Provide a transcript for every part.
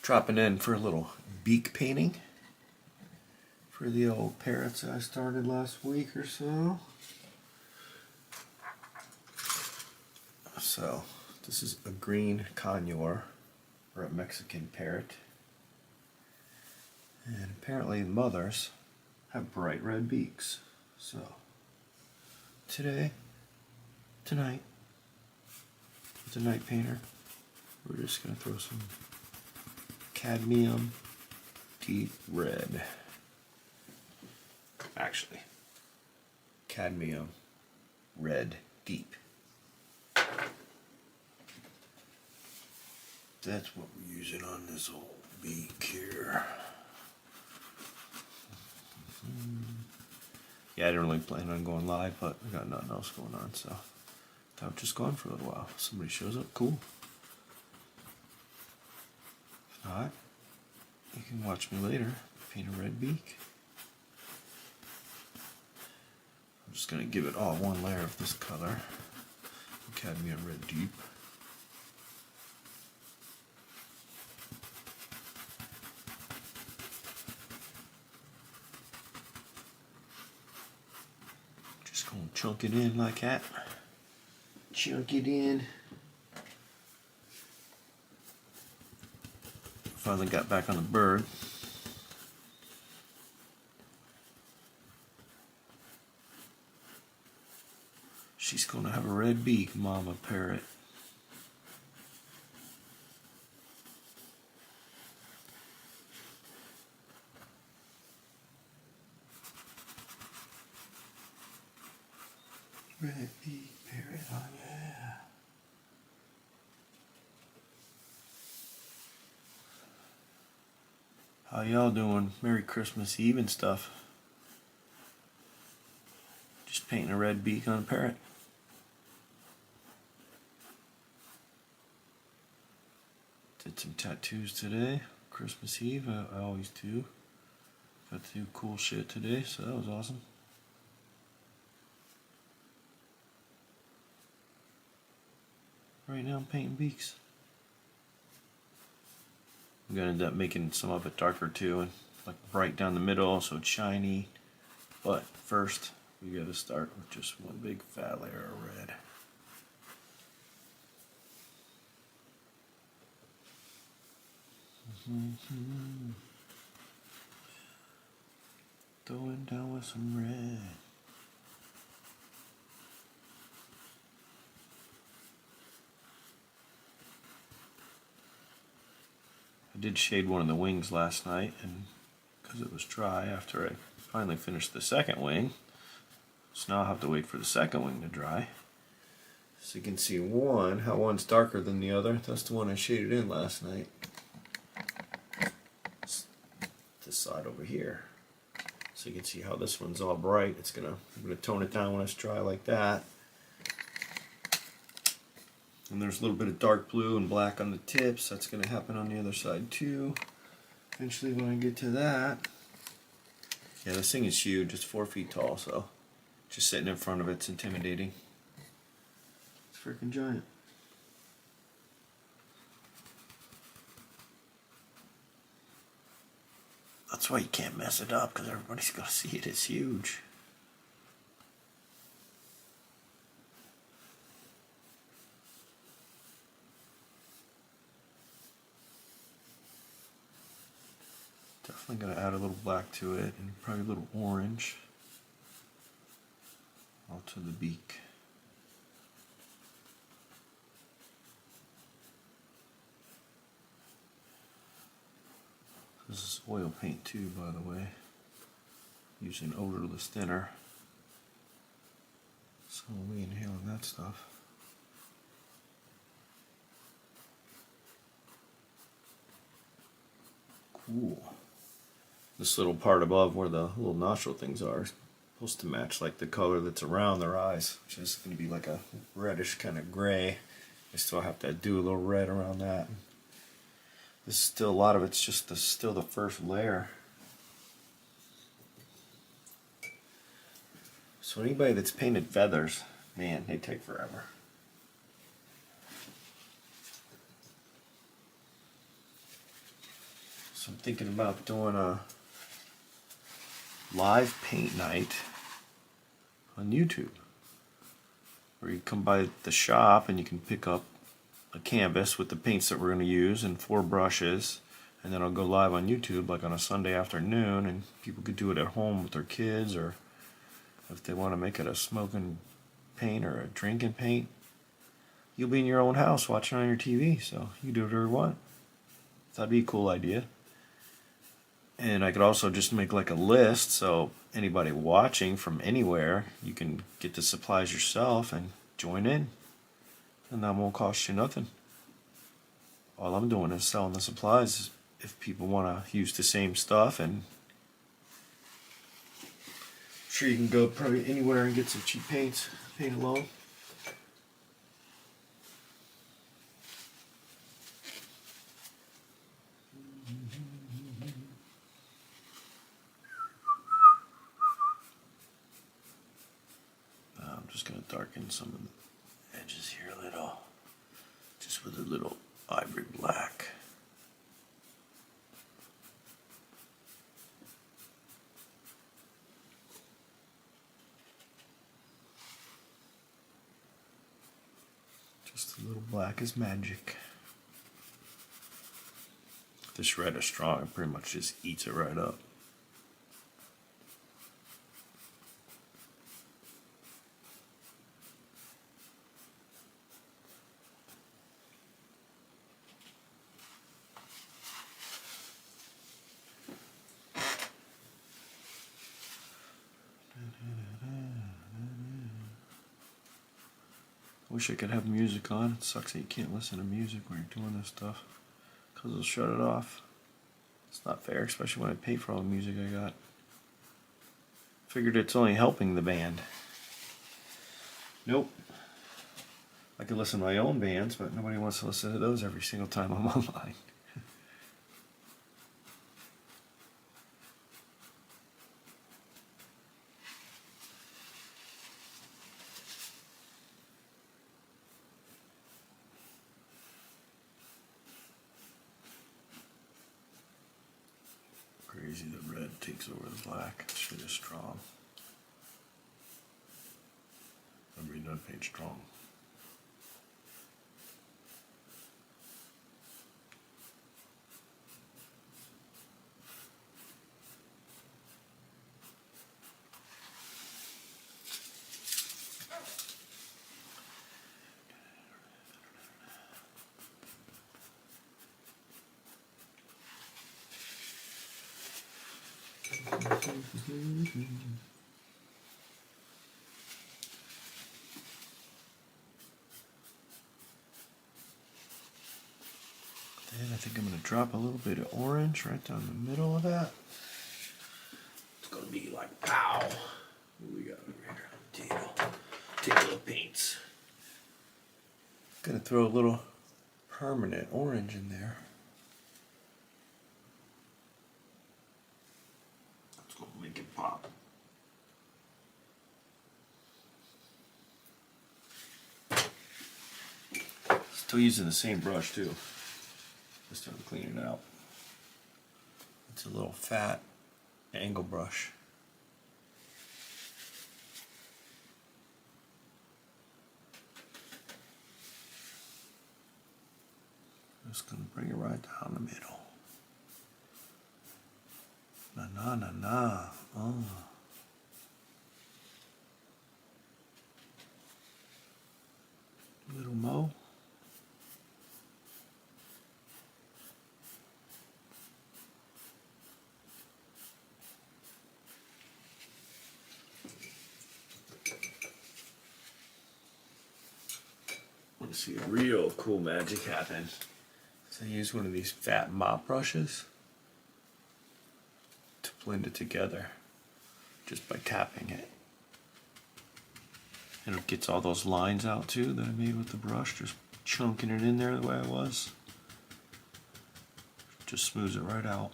Dropping in for a little beak painting for the old parrots I started last week or so. So this is a green conure, or a Mexican parrot. And apparently the mothers have bright red beaks. So tonight, with the night painter, we're just going to throw some Cadmium Deep Red. Actually, Cadmium Red Deep. That's what we're using on this old beak here. Yeah, I didn't really plan on going live, but I got nothing else going on, so I'm just gone for a little while. If somebody shows up, cool. If not, you can watch me later paint a red beak. I'm just going to give it all one layer of this color, Cadmium Red Deep. Just going to chunk it in like that. Chunk it in. Finally got back on the bird. She's going to have a red beak, mama parrot. Red beak parrot, oh yeah. How y'all doing? Merry Christmas Eve and stuff. Just painting a red beak on a parrot. Did some tattoos today. Christmas Eve, I always do. Got to do cool shit today, so that was awesome. Right now I'm painting beaks. I'm gonna end up making some of it darker too, and like bright down the middle so it's shiny. But first, we gotta start with just one big fat layer of red. Going down with some red. I did shade one of the wings last night, and because it was dry after I finally finished the second wing, so now I'll have to wait for the second wing to dry. So you can see how one's darker than the other. That's the one I shaded in last night. This side over here. So you can see how this one's all bright. I'm gonna tone it down when it's dry like that. And there's a little bit of dark blue and black on the tips. That's going to happen on the other side too. Eventually when I get to that. Yeah, this thing is huge. It's 4 feet tall, so just sitting in front of it's intimidating. It's freaking giant. That's why you can't mess it up, because everybody's going to see it. It's huge. Definitely going to add a little black to it, and probably a little orange all to the beak. This is oil paint too, by the way, using odorless thinner, so we'll be inhaling that stuff. Cool. This little part above where the little nostril things are is supposed to match like the color that's around their eyes, which is going to be like a reddish kind of gray. I still have to do a little red around that. This is still, a lot of it's just still the first layer. So anybody that's painted feathers, man, they take forever. thinking about doing a live paint night on YouTube, where you come by the shop and you can pick up a canvas with the paints that we're going to use and 4 brushes, and then I'll go live on YouTube like on a Sunday afternoon, and people could do it at home with their kids, or if they want to make it a smoking paint or a drinking paint, you'll be in your own house watching on your TV, so you do whatever you want. That'd be a cool idea. And I could also just make like a list, so anybody watching from anywhere, you can get the supplies yourself and join in. And that won't cost you nothing. All I'm doing is selling the supplies if people want to use the same stuff. And I'm sure you can go probably anywhere and get some cheap paints, paint alone. I'm just going to darken some of the edges here a little, just with a little ivory black. Just a little black is magic. If this red is strong, it pretty much just eats it right up. Wish I could have music on. It sucks that you can't listen to music when you're doing this stuff, because it'll shut it off. It's not fair, especially when I pay for all the music I got. Figured it's only helping the band. Nope. I could listen to my own bands, but nobody wants to listen to those every single time I'm online. Crazy that red takes over the black. This shit is strong. I'm reading that page strong. Then I think I'm going to drop a little bit of orange right down the middle of that. It's going to be like pow. What do we got over here? Table of paints. Going to throw a little permanent orange in there. It's going to make it pop. Still using the same brush too. Just to clean it out. It's a little fat angle brush. Just gonna bring it right down the middle. Na na na na. Oh. Little mo. Want to see a real cool magic happen. So I use one of these fat mop brushes to blend it together just by tapping it. And it gets all those lines out too that I made with the brush, just chunking it in there the way I was. Just smooths it right out.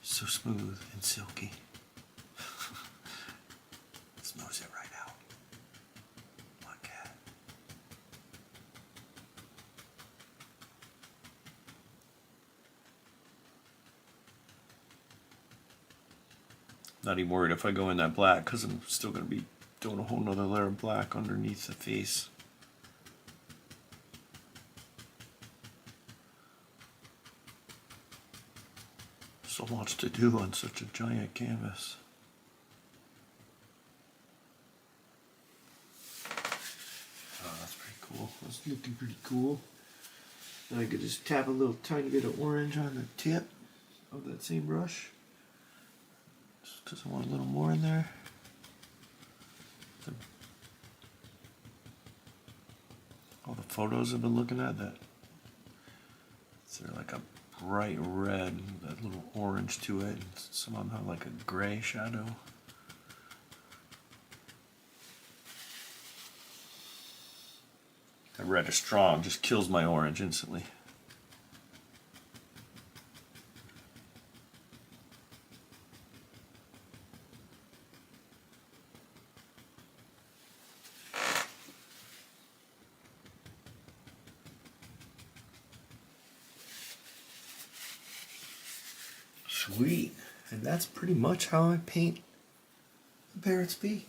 So smooth and silky. Smooths it right out. Like that. Not even worried if I go in that black, because I'm still going to be doing a whole nother layer of black underneath the face. So much to do on such a giant canvas. Oh, that's pretty cool. That's looking pretty cool. Now I could just tap a little tiny bit of orange on the tip of that same brush. Just because I want a little more in there. All the photos I've been looking at, that they're like a bright red, that little orange to it, and some of them have like a gray shadow. That red is strong, just kills my orange instantly. Sweet. And that's pretty much how I paint a parrot's beak.